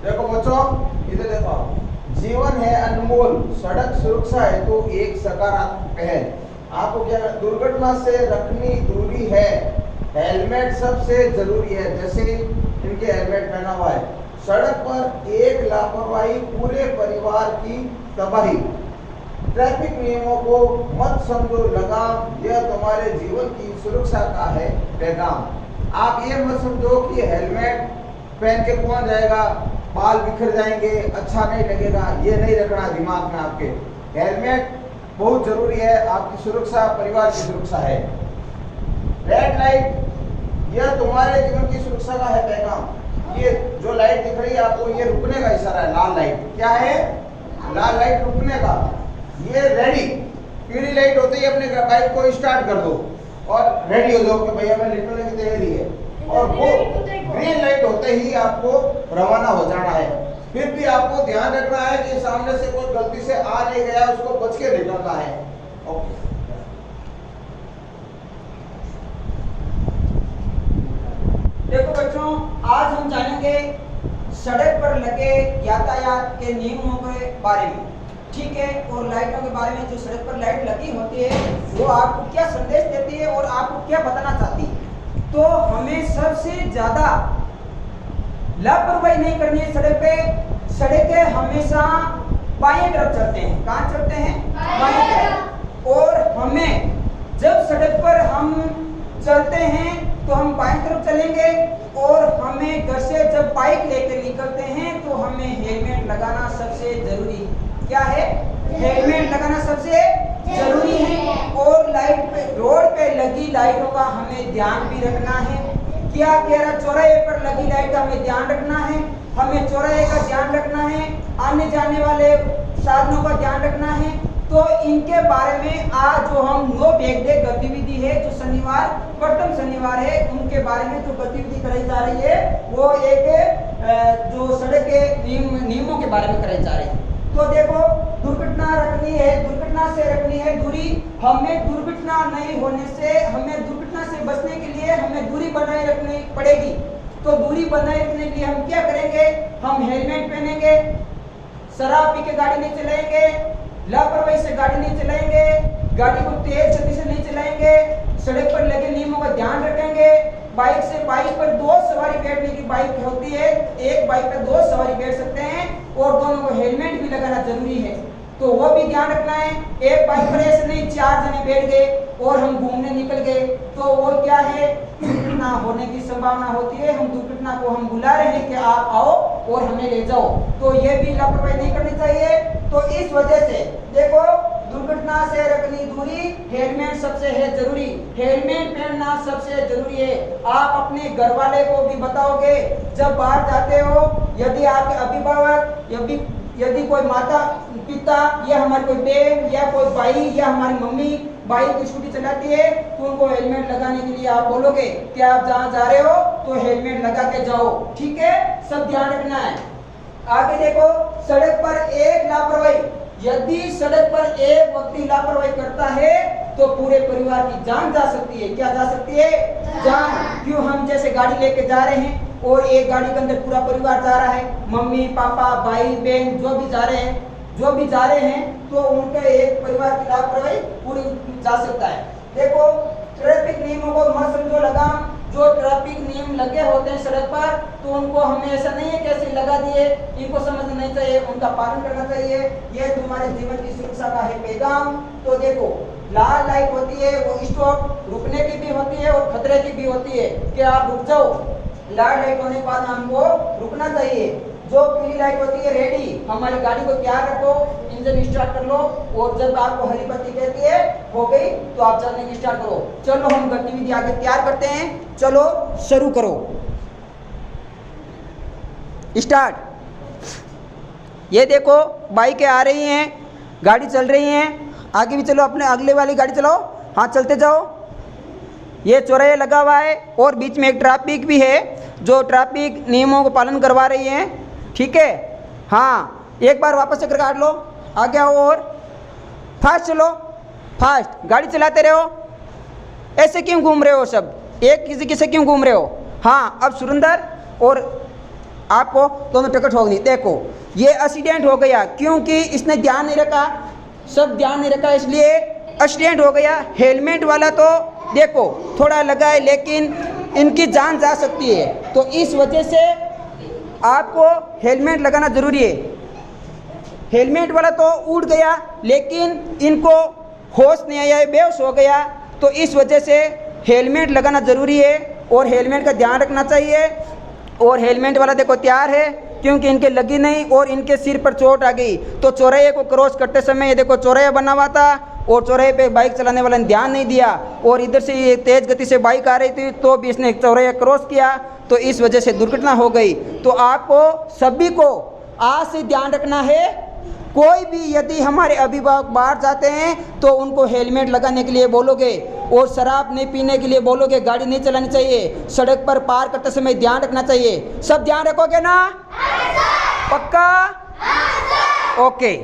देखो बच्चों, इधर देखो, जीवन है अनमोल, सड़क सुरक्षा है तो एक सकारात्मक पहल। आपको क्या, दुर्घटना से रखनी दूरी है, हेलमेट सबसे जरूरी है, जैसे इनके हेलमेट पहना हुआ है। सड़क पर एक लापरवाही पूरे परिवार की तबाही। ट्रैफिक नियमों को मत समझो लगाम, यह तुम्हारे जीवन की सुरक्षा का है पैगाम। आप ये मत समझो कि हेलमेट पहन के कौन जाएगा, बाल बिखर जाएंगे, अच्छा नहीं लगेगा, ये नहीं रखना दिमाग में आपके। हेलमेट बहुत जरूरी है, आपकी सुरक्षा परिवार की सुरक्षा है। रेड लाइट, यह तुम्हारे जीवन की सुरक्षा का है पैगाम। ये जो लाइट दिख रही है आपको, ये रुकने का इशारा है। लाल लाइट क्या है? लाल लाइट रुकने का। ये रेडी, पीली लाइट होते ही अपने बाइक को स्टार्ट कर दो और रेडी हो जाओ कि भैया मैं निकलने की तैयारी है। और वो ग्रीन लाइट होते ही आपको रवाना हो जाना है। फिर भी आपको ध्यान रखना है कि सामने से कोई गलती से आ नहीं गया, उसको बच के निकलना है। ओके। देखो बच्चों, आज हम जानेंगे सड़क पर लगे यातायात के नियमों के बारे में, ठीक है, और लाइटों के बारे में। जो सड़क पर लाइट लगी होती है वो आपको क्या संदेश देती है और आपको क्या बताना चाहती है। तो हमें सबसे ज्यादा लापरवाही नहीं करनी है सड़क पे। सड़कें हमेशा बाएं तरफ चलते हैं। कहाँ चलते हैं? बाएं तरफ। और हमें जब सड़क पर हम चलते हैं तो हम बाएं तरफ चलेंगे, और हमें घर से जब बाइक लेकर निकलते हैं तो हमें हेलमेट लगाना सबसे जरूरी है। क्या है? हेलमेट लगाना सबसे जरूरी है। और लाइट पे, रोड पे लगी लाइटों का हमें ध्यान भी रखना है। क्या कह रहा, चौराहे पर लगी लाइट का हमें ध्यान रखना है। हमें चौराहे का ध्यान रखना है, आने जाने वाले साधनों का ध्यान रखना है। तो इनके बारे में आज जो हम नो बैग डे गतिविधि है, जो शनिवार, प्रथम शनिवार है, उनके बारे में जो गतिविधि कराई जा रही है वो एक जो सड़क के नियमों के बारे में कराई जा रही है। तो देखो, दुर्घटना रखनी है, दुर्घटना से रखनी है दूरी। हमें दुर्घटना नहीं होने से, हमें दुर्घटना से बचने के लिए हमें दूरी बनाए रखनी पड़ेगी। तो दूरी बनाए रखने के लिए हम क्या करेंगे? हम हेलमेट पहनेंगे, शराब पी के गाड़ी नहीं चलाएंगे, लापरवाही से गाड़ी नहीं चलाएंगे, गाड़ी को तेज गति से नहीं चलाएंगे, सड़क पर लगे नियमों का ध्यान रखेंगे। बाइक पर दो सवारी बैठने की बाइक होती है, एक बाइक पर दो सवारी बैठ सकते हैं, और दोनों को हेलमेट भी लगाना जरूरी है। तो वो भी ध्यान रखना है। एक बाइक पर ऐसे नहीं 4 जने बैठ गए और हम घूमने निकल गए तो वो क्या है, दुर्घटना होने की संभावना होती है। हम दुर्घटना को हम बुला रहे हैं कि आप आओ और हमें ले जाओ, तो ये भी लापरवाही नहीं करनी चाहिए। तो इस वजह से देखो, दुर्घटना से रखनी दूरी, हेलमेट सबसे है जरूरी। हेलमेट पहनना सबसे जरूरी है। आप अपने घर वाले को भी बताओगे जब बाहर जाते हो, यदि आपके अभिभावक, यदि कोई माता पिता या हमारी कोई बहन या कोई भाई या हमारी मम्मी बाइक स्कूटी चलाती है, तो उनको हेलमेट लगाने के लिए आप बोलोगे कि आप जहाँ जा रहे हो तो हेलमेट लगा के जाओ, ठीक है। सब ध्यान रखना है। आगे देखो, सड़क पर एक लापरवाही, यदि सड़क पर एक व्यक्ति लापरवाही करता है तो पूरे परिवार की जान जा सकती है। क्या जा सकती है? जान। क्यों? हम जैसे गाड़ी लेके जा रहे हैं और एक गाड़ी के अंदर पूरा परिवार जा रहा है, मम्मी पापा भाई बहन जो भी जा रहे हैं, तो उनके एक परिवार की लापरवाही पूरी जा सकता है। देखो, ट्रैफिक नियमों को मत समझो लगाम। जो ट्रैफिक नियम लगे होते हैं सड़क पर, तो उनको हमें ऐसा नहीं है कैसे लगा दिए, इनको समझना नहीं चाहिए, उनका पालन करना चाहिए। ये तुम्हारे जीवन की सुरक्षा का है पैगाम। तो देखो, लाल लाइट होती है वो स्टॉप, रुकने की भी होती है और खतरे की भी होती है कि आप रुक जाओ। लाल लाइट होने के बाद हमको रुकना चाहिए। जो पीली लाइट होती है रेडी, हमारी गाड़ी को तैयार रखो, इंजन स्टार्ट कर लो, और जब आपको हरी बत्ती कहती है हो गई तो आप चलने की स्टार्ट करो। चलो हम गतिविधि आगे तैयार करते हैं, चलो शुरू करो, स्टार्ट। ये देखो, बाइकें आ रही हैं, गाड़ी चल रही हैं, आगे भी चलो, अपने अगले वाली गाड़ी चलाओ, हाँ चलते जाओ। ये चौराहे लगा हुआ है और बीच में एक ट्रैफिक भी है जो ट्रैफिक नियमों को पालन करवा रही है, ठीक है। हाँ, एक बार वापस चक्कर काट लो, आगे आओ और फास्ट चलो, फास्ट गाड़ी चलाते रहो। ऐसे क्यों घूम रहे हो सब, एक किसी किसे क्यों घूम रहे हो? हाँ, अब सुरेंद्र और आपको दोनों टिकट होगी। देखो ये एक्सीडेंट हो गया क्योंकि इसने ध्यान नहीं रखा, सब ध्यान नहीं रखा, इसलिए एक्सीडेंट हो गया। हेलमेट वाला तो देखो थोड़ा लगा है लेकिन इनकी जान जा सकती है, तो इस वजह से आपको हेलमेट लगाना ज़रूरी है। हेलमेट वाला तो उड़ गया लेकिन इनको होश नहीं आया, बेहोश हो गया, तो इस वजह से हेलमेट लगाना ज़रूरी है और हेलमेट का ध्यान रखना चाहिए। और हेलमेट वाला देखो तैयार है क्योंकि इनके लगी नहीं और इनके सिर पर चोट आ गई। तो चौराहे को क्रॉस करते समय ये देखो चौराहा बना हुआ था और चौराहे पे बाइक चलाने वाले ने ध्यान नहीं दिया और इधर से ये तेज़ गति से बाइक आ रही थी तो भी इसने चौराहा क्रॉस किया, तो इस वजह से दुर्घटना हो गई। तो आपको सभी को आज से ध्यान रखना है, कोई भी यदि हमारे अभिभावक बाहर जाते हैं तो उनको हेलमेट लगाने के लिए बोलोगे और शराब नहीं पीने के लिए बोलोगे, गाड़ी नहीं चलानी चाहिए, सड़क पर पार करते समय ध्यान रखना चाहिए। सब ध्यान रखोगे ना? पक्का? ओके।